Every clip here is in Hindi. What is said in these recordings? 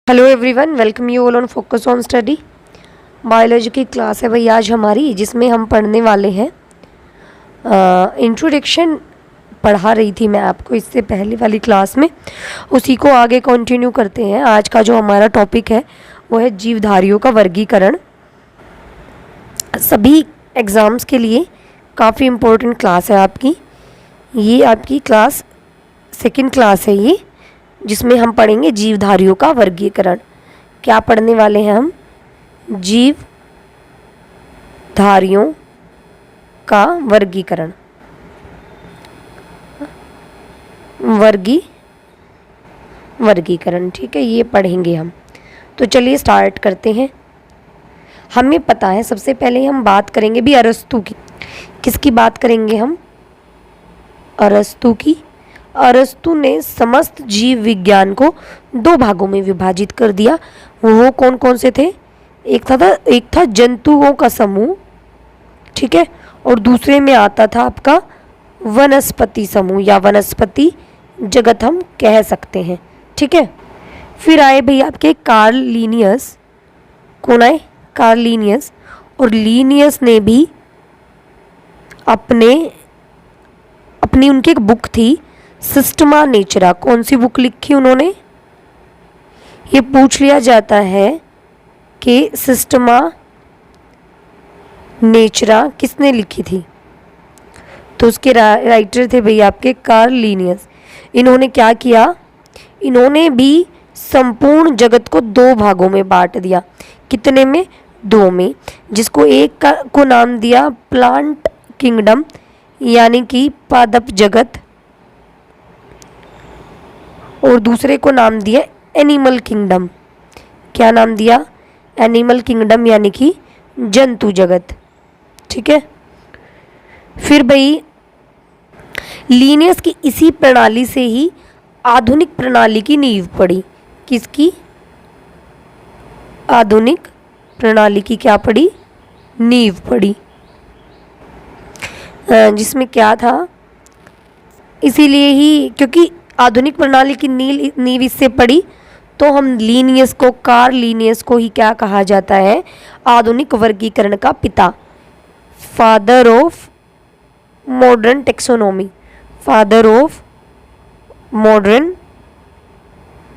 Hello everyone, welcome you all on focus on study. Biology की क्लास है भाई आज हमारी, जिसमें हम पढ़ने वाले हैं इंट्रोडक्शन। पढ़ा रही थी मैं आपको इससे पहले वाली क्लास में, उसी को आगे कंटिन्यू करते हैं। आज का जो हमारा टॉपिक है वो है जीवधारियों का वर्गीकरण। सभी एग्ज़ाम्स के लिए काफ़ी इम्पोर्टेंट क्लास है आपकी। ये आपकी क्लास सेकंड क्लास है ये, जिसमें हम पढ़ेंगे जीवधारियों का वर्गीकरण। क्या पढ़ने वाले हैं हम? जीवधारियों का वर्गीकरण। वर्गीकरण, ठीक है, ये पढ़ेंगे हम। तो चलिए स्टार्ट करते हैं। हमें पता है, सबसे पहले हम बात करेंगे भी अरस्तु की। किसकी बात करेंगे हम? अरस्तु की। अरस्तु ने समस्त जीव विज्ञान को दो भागों में विभाजित कर दिया। वो कौन कौन से थे? एक था जंतुओं का समूह, ठीक है, और दूसरे में आता था आपका वनस्पति समूह या वनस्पति जगत हम कह सकते हैं, ठीक है। फिर आए भाई आपके कार्ल लीनियस। कौन आए? Karl Linnaeus. और लीनियस ने भी अपनी उनकी एक बुक थी सिस्टमा नेचरा। कौन सी बुक लिखी उन्होंने? ये पूछ लिया जाता है कि सिस्टमा नेचरा किसने लिखी थी? तो उसके राइटर थे भाई आपके कार्ल लीनियस। इन्होंने क्या किया? इन्होंने भी संपूर्ण जगत को दो भागों में बांट दिया। कितने में? दो में। जिसको एक को नाम दिया प्लांट किंगडम, यानी कि पादप जगत, और दूसरे को नाम दिया एनिमल किंगडम। क्या नाम दिया? एनिमल किंगडम, यानी कि जंतु जगत, ठीक है। फिर भाई लीनियस की इसी प्रणाली से ही आधुनिक प्रणाली की नींव पड़ी। किसकी? आधुनिक प्रणाली की क्या पड़ी? नींव पड़ी। जिसमें क्या था, इसीलिए ही, क्योंकि आधुनिक प्रणाली की नींव इससे पड़ी, तो हम लीनियस को, कार्ल लीनियस को ही क्या कहा जाता है? आधुनिक वर्गीकरण का पिता, father of modern taxonomy. Father of modern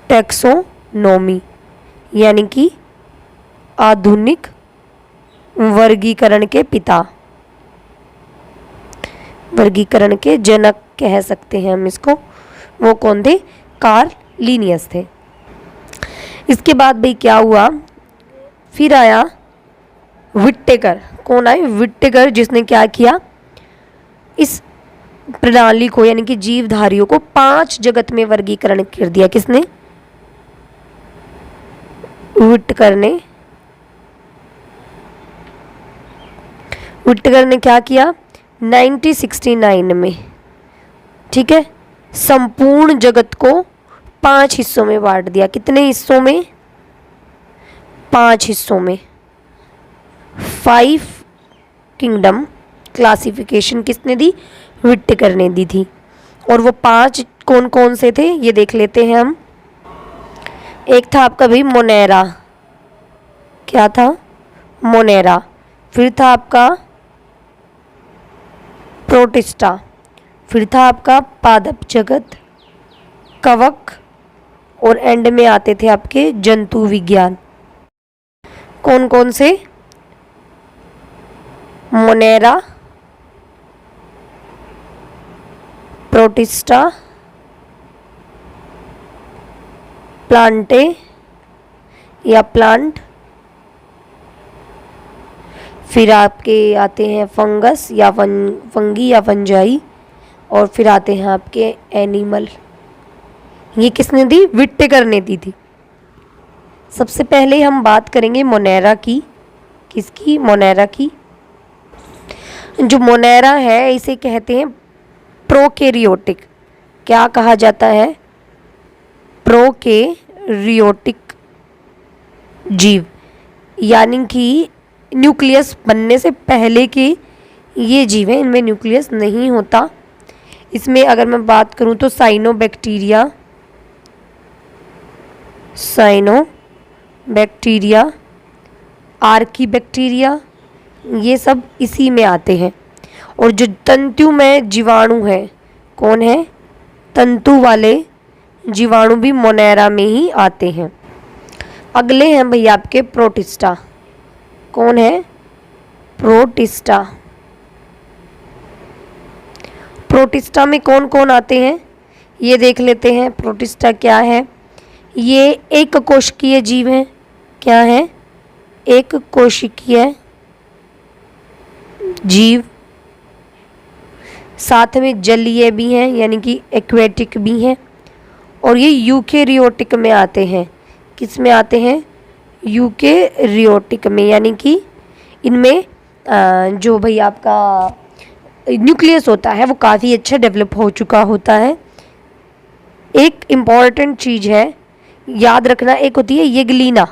taxonomy, यानी कि आधुनिक वर्गीकरण के पिता, वर्गीकरण के जनक कह सकते हैं हम इसको। वो कौन थे? कार्ल लीनियस थे। इसके बाद भाई क्या हुआ? फिर आया विट्टेकर। कौन आए? विट्टेकर, जिसने क्या किया? इस प्रणाली को, यानी कि जीवधारियों को 5 जगत में वर्गीकरण कर दिया। किसने? विट्टेकर ने क्या किया? 1969 में, ठीक है, संपूर्ण जगत को 5 हिस्सों में बांट दिया। कितने हिस्सों में? 5 हिस्सों में। 5 किंगडम क्लासिफिकेशन किसने दी? विट्टेकर ने दी थी। और वो 5 कौन कौन से थे ये देख लेते हैं हम। एक था आपका भाई मोनेरा। क्या था? मोनेरा। फिर था आपका प्रोटिस्टा। फिर था आपका पादप जगत, कवक, और एंड में आते थे आपके जंतु विज्ञान। कौन कौन से? मोनेरा, प्रोटिस्टा, प्लांटे या प्लांट, फिर आपके आते हैं फंगस या फंगी या फंजाई, और फिर आते हैं आपके एनिमल। ये किसने दी? विट्टेकर ने दी थी। सबसे पहले हम बात करेंगे मोनेरा की। किसकी? मोनेरा की। जो मोनेरा है इसे कहते हैं प्रोकैरियोटिक। क्या कहा जाता है? प्रोकैरियोटिक जीव, यानी कि न्यूक्लियस बनने से पहले के ये जीव हैं, इनमें न्यूक्लियस नहीं होता। इसमें अगर मैं बात करूं तो cyanobacteria, cyanobacteria bacteria, Archie bacteria, ये सब इसी में आते हैं। और जो तंतुमय जीवाणु है, कौन है? तंतु वाले जीवाणु भी मोनेरा में ही आते हैं। अगले हैं भैया आपके प्रोटिस्टा। कौन है? प्रोटिस्टा। प्रोटिस्टा में कौन कौन आते हैं ये देख लेते हैं। प्रोटिस्टा क्या है? ये एक कोशिकीय जीव है। क्या है? एक कोशिकीय जीव। साथ में जलीय भी हैं, यानी कि एक्वेटिक भी हैं। और ये यूकेरियोटिक में आते हैं। किस में आते हैं? यूकेरियोटिक में, यानी कि इनमें जो भाई आपका न्यूक्लियस होता है वो काफ़ी अच्छा डेवलप हो चुका होता है। एक इम्पॉर्टेंट चीज़ है याद रखना, एक होती है येगलिना।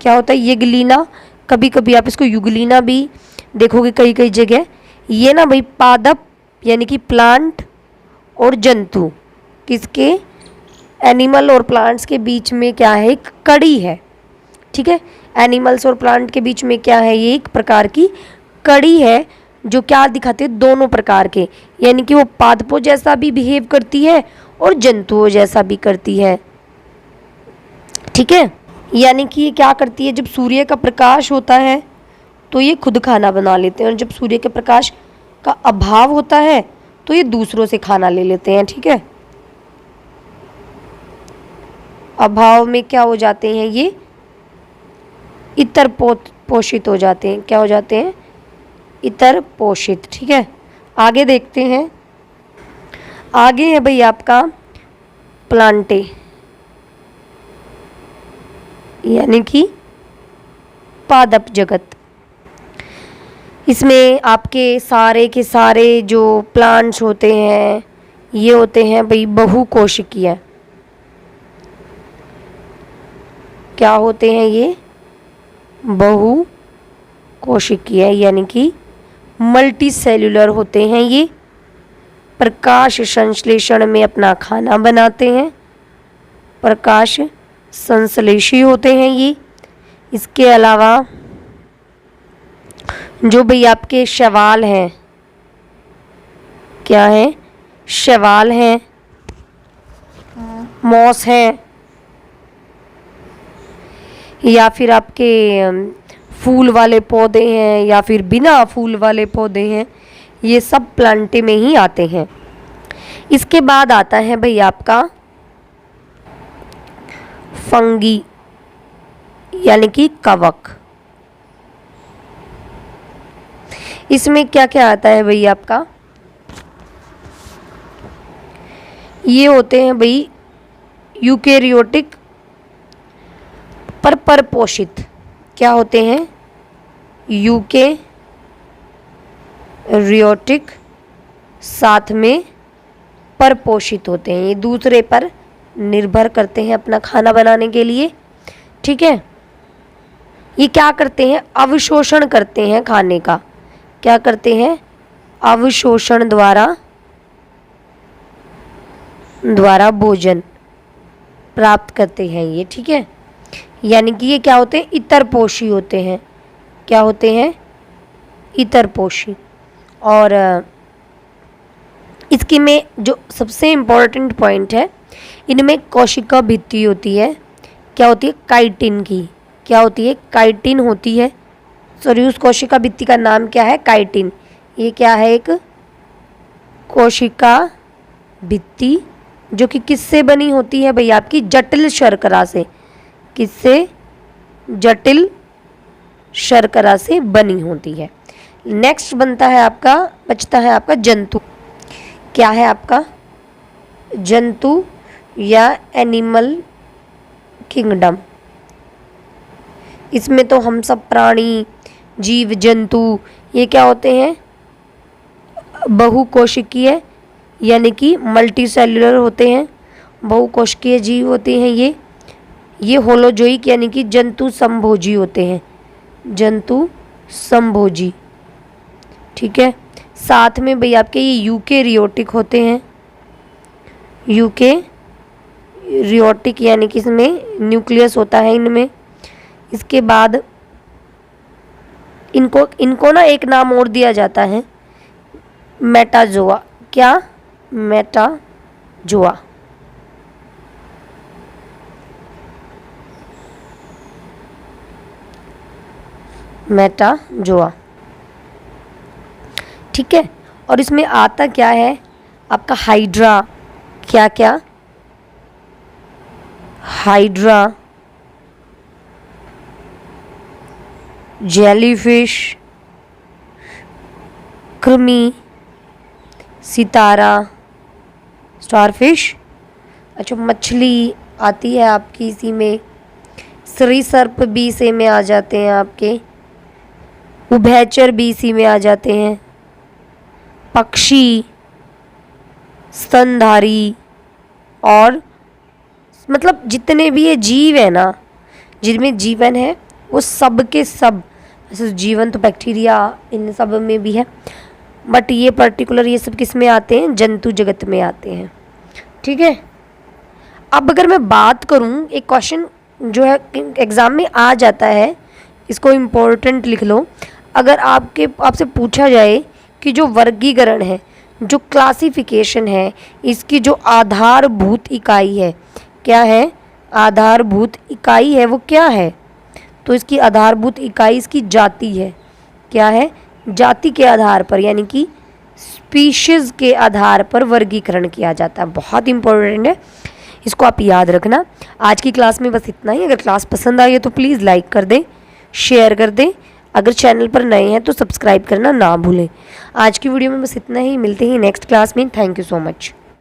क्या होता है? येगलिना। कभी कभी आप इसको युगलिना भी देखोगे कई कई जगह। ये ना भाई पादप यानी कि प्लांट और जंतु, किसके? एनिमल और प्लांट्स के बीच में क्या है? एक कड़ी है। ठीक है, एनिमल्स और प्लांट के बीच में क्या है? ये एक प्रकार की कड़ी है जो क्या दिखाते हैं? दोनों प्रकार के, यानी कि वो पादपों जैसा भी बिहेव करती है और जंतुओं जैसा भी करती है। ठीक है, यानी कि ये क्या करती है? जब सूर्य का प्रकाश होता है तो ये खुद खाना बना लेते हैं, और जब सूर्य के प्रकाश का अभाव होता है तो ये दूसरों से खाना ले लेते हैं। ठीक है, अभाव में क्या हो जाते हैं? ये इतर पोषित हो जाते हैं। क्या हो जाते हैं? इतर पोषित। ठीक है, आगे देखते हैं। आगे है भाई आपका प्लांटे, यानी कि पादप जगत। इसमें आपके सारे के सारे जो प्लांट्स होते हैं ये होते हैं भाई बहुकोशिकीय। क्या होते हैं ये? बहुकोशिकीय, यानी कि मल्टी सेल्यूलर होते हैं। ये प्रकाश संश्लेषण में अपना खाना बनाते हैं, प्रकाश संश्लेषी होते हैं ये। इसके अलावा जो भाई आपके शैवाल हैं, क्या है? शैवाल हैं, मॉस हैं, या फिर आपके फूल वाले पौधे हैं, या फिर बिना फूल वाले पौधे हैं, ये सब प्लांटे में ही आते हैं। इसके बाद आता है भाई आपका फंगी, यानी कि कवक। इसमें क्या क्या आता है भाई आपका? ये होते हैं भाई यूकेरियोटिक पर परपोषित। क्या होते हैं? यूकेरियोटिक, साथ में परपोषित होते हैं। ये दूसरे पर निर्भर करते हैं अपना खाना बनाने के लिए। ठीक है, ये क्या करते हैं? अवशोषण करते हैं खाने का। क्या करते हैं? अवशोषण द्वारा भोजन प्राप्त करते हैं ये। ठीक है, यानी कि ये क्या होते हैं? इतरपोषी होते हैं। क्या होते हैं? इतरपोषी। और इसकी में जो सबसे इम्पोर्टेंट पॉइंट है, इनमें कोशिका भित्ति होती है। क्या होती है? काइटिन की। क्या होती है? काइटिन होती है। सॉरी, उस कोशिका भित्ति का नाम क्या है? काइटिन। ये क्या है? एक कोशिका भित्ति जो कि किससे बनी होती है भाई? आपकी जटिल शर्करा से। किससे? जटिल शर्करा से बनी होती है। नेक्स्ट बचता है आपका जंतु। क्या है आपका? जंतु या एनिमल किंगडम। इसमें तो हम सब प्राणी, जीव जंतु, ये क्या होते हैं? बहुकोशिकीय, यानी कि मल्टी सेल्यूलर होते हैं। बहुकोशिकीय जीव होते हैं ये होलोजोइक, यानी कि जंतु संभोजी होते हैं। जंतु संभोजी। ठीक है, साथ में भाई आपके ये यूकेरियोटिक होते हैं। यूकेरियोटिक, यानी कि इसमें न्यूक्लियस होता है इनमें। इसके बाद इनको ना एक नाम और दिया जाता है, मेटाजोआ। क्या? मेटाजोआ। मेटाजोआ, ठीक है। और इसमें आता क्या है आपका? हाइड्रा। क्या क्या? हाइड्रा, जेलीफिश, कृमि, सितारा, स्टारफिश। अच्छा, मछली आती है आपकी इसी में, सरीसृप भी इसी में आ जाते हैं आपके, उभयचर भी इसी में आ जाते हैं, पक्षी, स्तनधारी, और मतलब जितने भी ये जीव है ना, जिनमें जीवन है वो सब के सब, जैसे जीवन तो बैक्टीरिया इन सब में भी है, बट ये पर्टिकुलर ये सब किस में आते हैं? जंतु जगत में आते हैं, ठीक है। अब अगर मैं बात करूं, एक क्वेश्चन जो है एग्ज़ाम में आ जाता है, इसको इम्पोर्टेंट लिख लो। अगर आपसे पूछा जाए कि जो वर्गीकरण है, जो क्लासिफिकेशन है, इसकी जो आधारभूत इकाई है, क्या है? आधारभूत इकाई है, वो क्या है? तो इसकी आधारभूत इकाई इसकी जाति है। क्या है? जाति के आधार पर, यानी कि स्पीशीज़ के आधार पर वर्गीकरण किया जाता है। बहुत इंपॉर्टेंट है, इसको आप याद रखना। आज की क्लास में बस इतना ही। अगर क्लास पसंद आई है तो प्लीज़ लाइक कर दें, शेयर कर दें। अगर चैनल पर नए हैं तो सब्सक्राइब करना ना भूलें। आज की वीडियो में बस इतना ही, मिलते हैं नेक्स्ट क्लास में। Thank you so much.